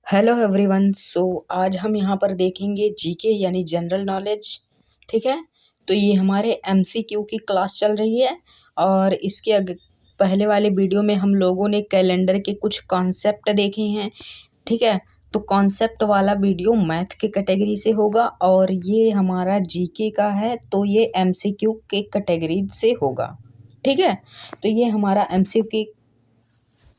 Hello everyone. आज हम यहाँ पर देखेंगे जीके यानी जनरल नॉलेज। ठीक है, तो ये हमारे एमसीक्यू की क्लास चल रही है और इसके पहले वाले वीडियो में हम लोगों ने कैलेंडर के कुछ कॉन्सेप्ट देखे हैं। ठीक है, तो कॉन्सेप्ट वाला वीडियो मैथ के कैटेगरी से होगा और ये हमारा जीके का है तो ये एमसीक्यू के कैटेगरी से होगा। ठीक है, तो ये हमारा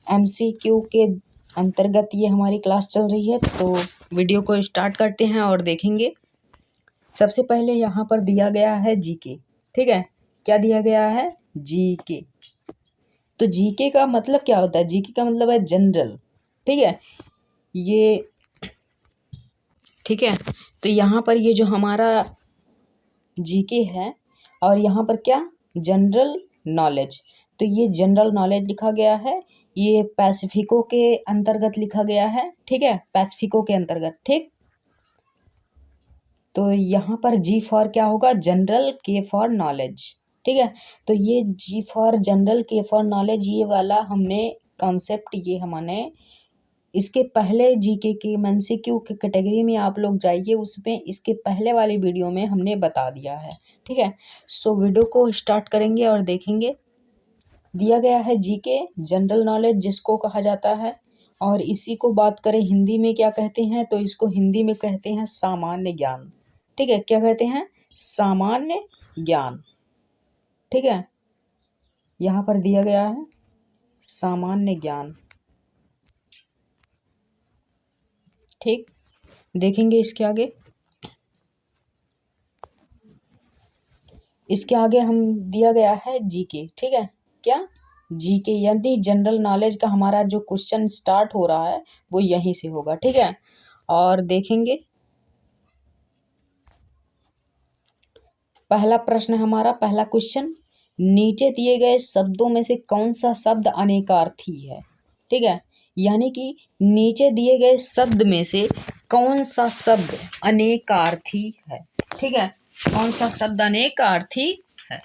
एमसीक्यू के अंतर्गत ये हमारी क्लास चल रही है। तो वीडियो को स्टार्ट करते हैं और देखेंगे। सबसे पहले यहाँ पर दिया गया है जीके। ठीक है, क्या दिया गया है? जीके। तो जीके का मतलब क्या होता है? जीके का मतलब है जनरल। ठीक है, ये ठीक है, तो यहाँ पर ये जो हमारा जीके है और यहाँ पर क्या जनरल नॉलेज, तो ये जनरल नॉलेज लिखा गया है। ये पैसिफिको के अंतर्गत लिखा गया है। ठीक है, पैसिफिको के अंतर्गत। ठीक, तो यहाँ पर जी फॉर क्या होगा? जनरल, के फॉर नॉलेज। ठीक है, तो ये जी फॉर जनरल, के फॉर नॉलेज, ये वाला हमने कॉन्सेप्ट ये हमने इसके पहले जीके के एमसीक्यू के कैटेगरी में आप लोग जाइए, उसमें इसके पहले वाली वीडियो में हमने बता दिया है। ठीक है, वीडियो को स्टार्ट करेंगे और देखेंगे। दिया गया है जीके जनरल नॉलेज जिसको कहा जाता है, और इसी को बात करें हिंदी में क्या कहते हैं, तो इसको हिंदी में कहते हैं सामान्य ज्ञान। ठीक है, क्या कहते हैं? सामान्य ज्ञान। ठीक है, यहाँ पर दिया गया है सामान्य ज्ञान। ठीक, देखेंगे इसके आगे। इसके आगे हम दिया गया है जीके। ठीक है, क्या? जीके यानी जनरल नॉलेज का हमारा जो क्वेश्चन स्टार्ट हो रहा है वो यहीं से होगा। ठीक है, और देखेंगे पहला प्रश्न, हमारा पहला क्वेश्चन, नीचे दिए गए शब्दों में से कौन सा शब्द अनेकार्थी है? ठीक है, यानी कि नीचे दिए गए शब्द में से कौन सा शब्द अनेकार्थी है? ठीक है, कौन सा शब्द अनेकार्थी है?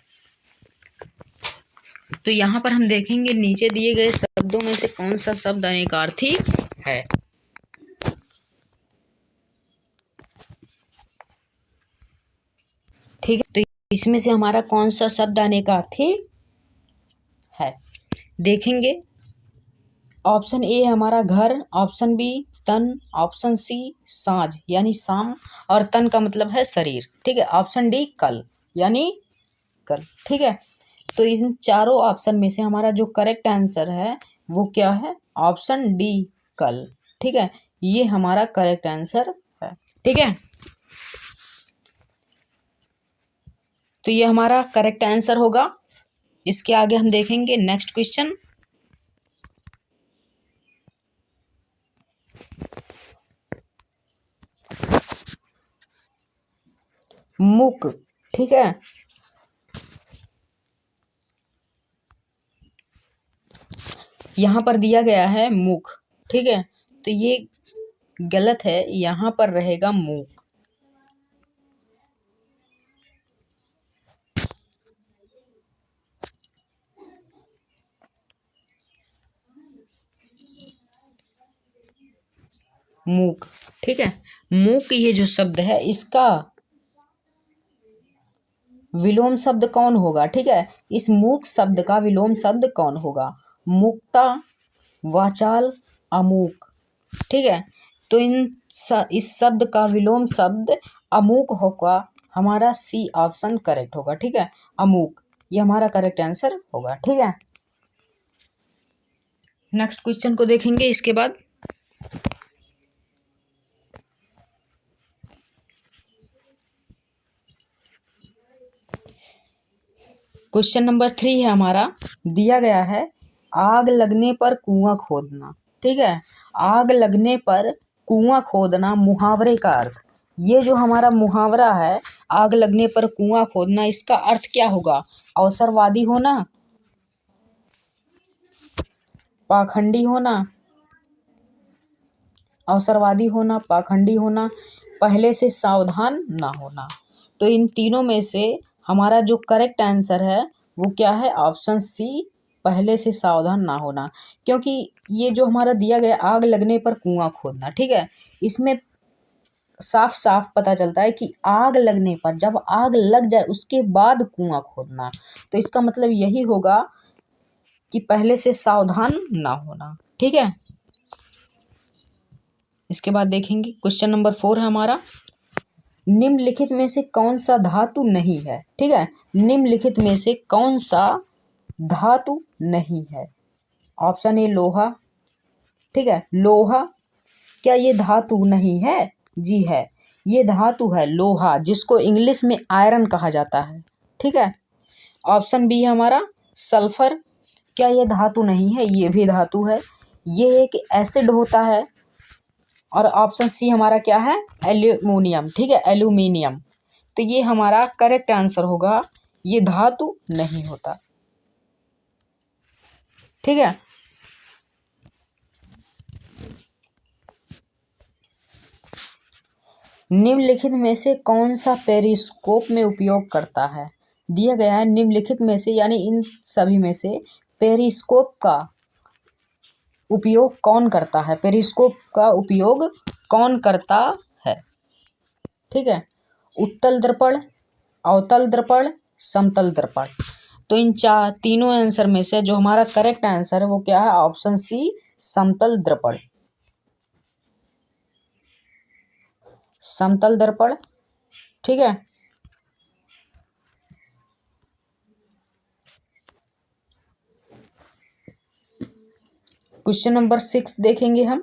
तो यहाँ पर हम देखेंगे नीचे दिए गए शब्दों में से कौन सा शब्द अनेकार्थी है। ठीक है, तो इसमें से हमारा कौन सा शब्द अनेकार्थी है? देखेंगे। ऑप्शन ए हमारा घर, ऑप्शन बी तन, ऑप्शन सी साँझ यानी शाम, और तन का मतलब है शरीर। ठीक है, ऑप्शन डी कल यानी कल। ठीक है, तो इन चारों ऑप्शन में से हमारा जो करेक्ट आंसर है वो क्या है? ऑप्शन डी कल। ठीक है, ये हमारा करेक्ट आंसर है। ठीक है, तो ये हमारा करेक्ट आंसर होगा। इसके आगे हम देखेंगे नेक्स्ट क्वेश्चन। मुक। ठीक है, यहाँ पर दिया गया है मुख। ठीक है, तो ये गलत है, यहाँ पर रहेगा मूक। मूक। ठीक है, मूक ये जो शब्द है इसका विलोम शब्द कौन होगा? ठीक है, इस मूक शब्द का विलोम शब्द कौन होगा? मुक्ता, वाचाल, अमूक। ठीक है, तो इस शब्द का विलोम शब्द अमूक होगा। हमारा सी ऑप्शन करेक्ट होगा। ठीक है, अमूक ये हमारा करेक्ट आंसर होगा। ठीक है, नेक्स्ट क्वेश्चन को देखेंगे इसके बाद। क्वेश्चन नंबर 3 है हमारा। दिया गया है आग लगने पर कुआं खोदना। ठीक है, आग लगने पर कुआं खोदना मुहावरे का अर्थ। ये जो हमारा मुहावरा है आग लगने पर कुआं खोदना, इसका अर्थ क्या होगा? अवसरवादी होना, पाखंडी होना, अवसरवादी होना, पाखंडी होना, पहले से सावधान ना होना। तो इन तीनों में से हमारा जो करेक्ट आंसर है वो क्या है? ऑप्शन सी पहले से सावधान ना होना, क्योंकि ये जो हमारा दिया गया आग लगने पर कुआं खोदना, ठीक है, इसमें साफ साफ पता चलता है कि आग लगने पर, जब आग लग जाए उसके बाद कुआं खोदना, तो इसका मतलब यही होगा कि पहले से सावधान ना होना, ठीक है। इसके बाद देखेंगे क्वेश्चन नंबर 4 है हमारा, निम्नलिखित में से कौन सा धातु नहीं है, ठीक है, निम्नलिखित में से कौन सा धातु नहीं है। ऑप्शन ए लोहा, ठीक है, लोहा, क्या ये धातु नहीं है? जी है, ये धातु है लोहा, जिसको इंग्लिश में आयरन कहा जाता है, ठीक है। ऑप्शन बी है हमारा सल्फर, क्या ये धातु नहीं है? ये भी धातु है, ये एक एसिड होता है। और ऑप्शन सी हमारा क्या है? एल्यूमिनियम, ठीक है, एल्यूमिनियम। तो ये हमारा करेक्ट आंसर होगा, ये धातु नहीं होता, ठीक है। निम्नलिखित में से कौन सा पेरिस्कोप में उपयोग करता है? दिया गया है निम्नलिखित में से, यानी इन सभी में से पेरिस्कोप का उपयोग कौन करता है? पेरिस्कोप का उपयोग कौन करता है? ठीक है, उत्तल दर्पण, अवतल दर्पण, समतल दर्पण। तो इन तीनों आंसर में से जो हमारा करेक्ट आंसर है वो क्या है? ऑप्शन सी, समतल दर्पण, समतल दर्पण, ठीक है। क्वेश्चन नंबर 6 देखेंगे हम,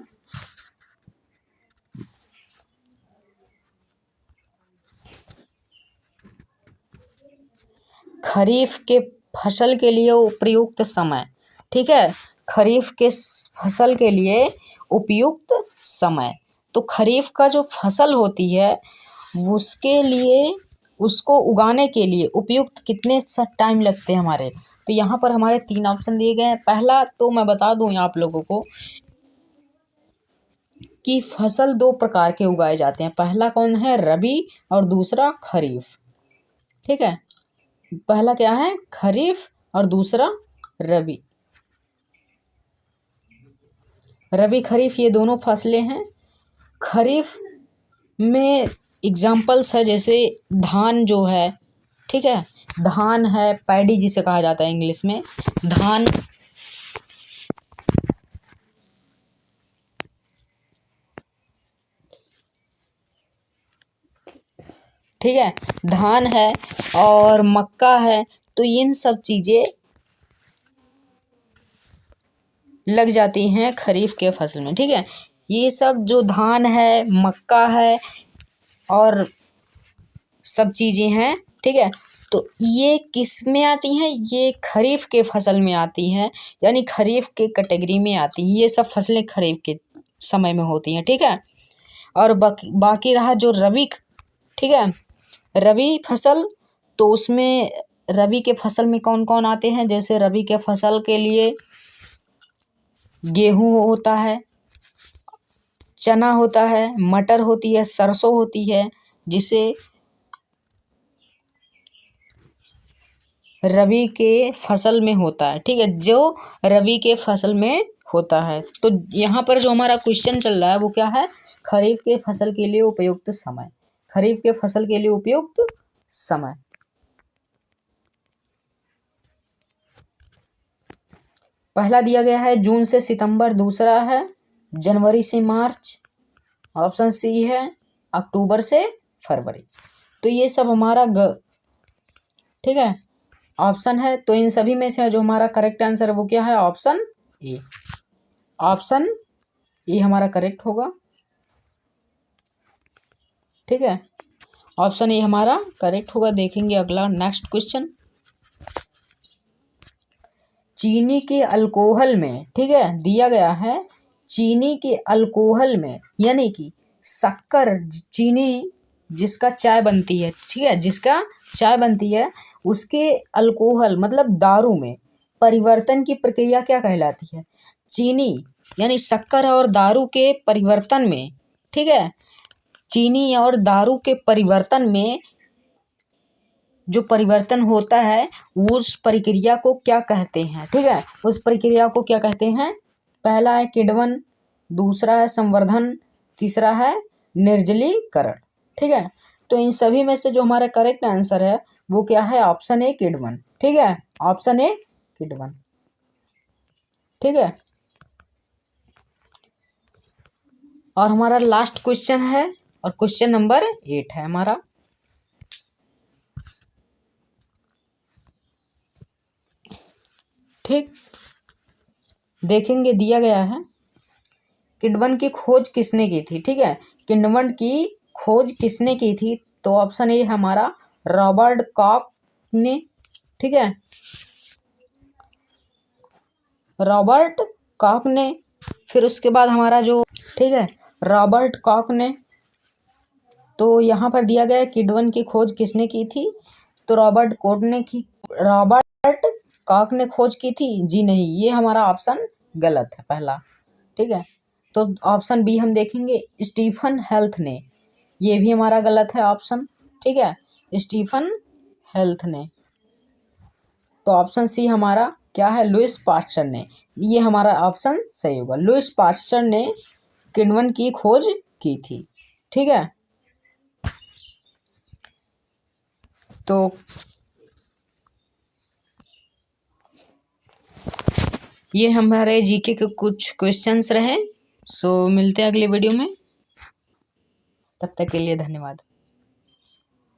खरीफ के फसल के लिए उपयुक्त समय, ठीक है, खरीफ के फसल के लिए उपयुक्त समय। तो खरीफ का जो फसल होती है उसके लिए, उसको उगाने के लिए उपयुक्त कितने सा टाइम लगते हैं हमारे? तो यहाँ पर हमारे 3 ऑप्शन दिए गए हैं। पहला तो मैं बता दूं आप लोगों को कि फसल 2 प्रकार के उगाए जाते हैं। पहला कौन है? रबी, और दूसरा खरीफ, ठीक है। पहला क्या है? खरीफ, और दूसरा रबी। रबी खरीफ ये दोनों फसलें हैं। खरीफ में एग्जाम्पल्स है जैसे धान जो है, ठीक है, धान है, पैडी जिसे कहा जाता है इंग्लिश में, धान, ठीक है, धान है और मक्का है। तो इन सब चीज़ें लग जाती हैं खरीफ के फसल में, ठीक है। ये सब जो धान है, मक्का है और सब चीज़ें हैं, ठीक है, तो ये किस में आती हैं? ये खरीफ के फसल में आती हैं, यानी खरीफ के कैटेगरी में आती हैं। ये सब फसलें खरीफ के समय में होती हैं, ठीक है। और बाकी रहा जो रबी, ठीक है, रबी फसल, तो उसमें रबी के फसल में कौन कौन आते हैं? जैसे रबी के फसल के लिए गेहूँ होता है, चना होता है, मटर होती है, सरसों होती है, जिसे रबी के फसल में होता है, ठीक है, जो रबी के फसल में होता है। तो यहाँ पर जो हमारा क्वेश्चन चल रहा है वो क्या है? खरीफ के फसल के लिए उपयुक्त समय, खरीफ के फसल के लिए उपयुक्त समय। पहला दिया गया है जून से सितंबर, दूसरा है जनवरी से मार्च, ऑप्शन सी है अक्टूबर से फरवरी। तो ये सब हमारा ठीक है ऑप्शन है। तो इन सभी में से जो हमारा करेक्ट आंसर है वो क्या है? ऑप्शन ए, ऑप्शन ए हमारा करेक्ट होगा, ठीक है, ऑप्शन ए हमारा करेक्ट होगा। देखेंगे अगला नेक्स्ट क्वेश्चन, चीनी के अल्कोहल में, ठीक है, दिया गया है चीनी के अल्कोहल में, यानी कि शक्कर, चीनी जिसका चाय बनती है, ठीक है, जिसका चाय बनती है, उसके अल्कोहल मतलब दारू में परिवर्तन की प्रक्रिया क्या कहलाती है? चीनी यानी शक्कर और दारू के परिवर्तन में, ठीक है, चीनी और दारू के परिवर्तन में जो परिवर्तन होता है उस प्रक्रिया को क्या कहते हैं, ठीक है, उस प्रक्रिया को क्या कहते हैं। पहला है किण्वन, दूसरा है संवर्धन, तीसरा है निर्जलीकरण, ठीक है। तो इन सभी में से जो हमारा करेक्ट आंसर है वो क्या है, ऑप्शन ए किण्वन, ठीक है, ऑप्शन ए किण्वन, ठीक है। और हमारा लास्ट क्वेश्चन है और क्वेश्चन नंबर 8 है हमारा। ठीक, देखेंगे दिया गया है किण्वन की खोज किसने की थी, ठीक है, किण्वन की खोज किसने की थी। तो ऑप्शन ए हमारा रॉबर्ट कॉक ने, ठीक है, रॉबर्ट कॉक ने। फिर उसके बाद हमारा जो, ठीक है, रॉबर्ट कॉक ने। तो यहाँ पर दिया गया किण्वन की खोज किसने की थी, तो रॉबर्ट कॉक ने खोज की थी। जी नहीं, ये हमारा ऑप्शन गलत है पहला, ठीक है। तो ऑप्शन बी हम देखेंगे स्टीफन हेल्थ ने, ये भी हमारा गलत है ऑप्शन, ठीक है, स्टीफन हेल्थ ने। तो ऑप्शन सी हमारा क्या है, लुईस पास्चर ने, ये हमारा ऑप्शन सही होगा। लुईस पास्चर ने किण्वन की खोज की थी, ठीक है। तो ये हमारे जीके के कुछ क्वेश्चंस रहे। सो मिलते हैं अगले वीडियो में, तब तक के लिए धन्यवाद।